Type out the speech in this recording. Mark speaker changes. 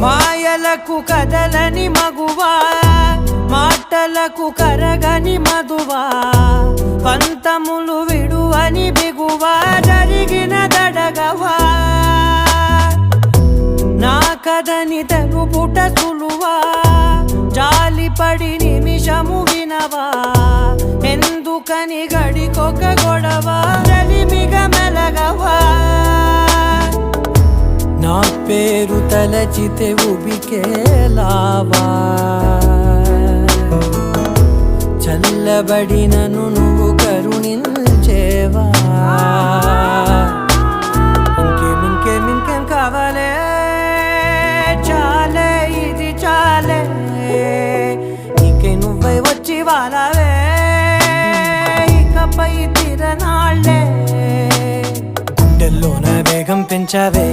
Speaker 1: మాయలకు కదలని మగువా మాటలకు కరగని మధువా పంతములు విడువని బిగువా జరిగిన దడగవా నా కదని తెలుపుట సులువా జాలిపడి నిమిషము వినవా ఎందుకని గడికొక గొడవ రలిమిగ మెలగవా నా పేరు తలచితే ఉబికేలావా చల్లబడినను నువ్వు కరుణించేవా ఇంకేం కావాలే చాలే ఇది చాలే నీకే నువ్వై వచ్చి వాలవే ఇకపై తిరనాళ్ళే గుండెల్లోన వేగం పెంచావే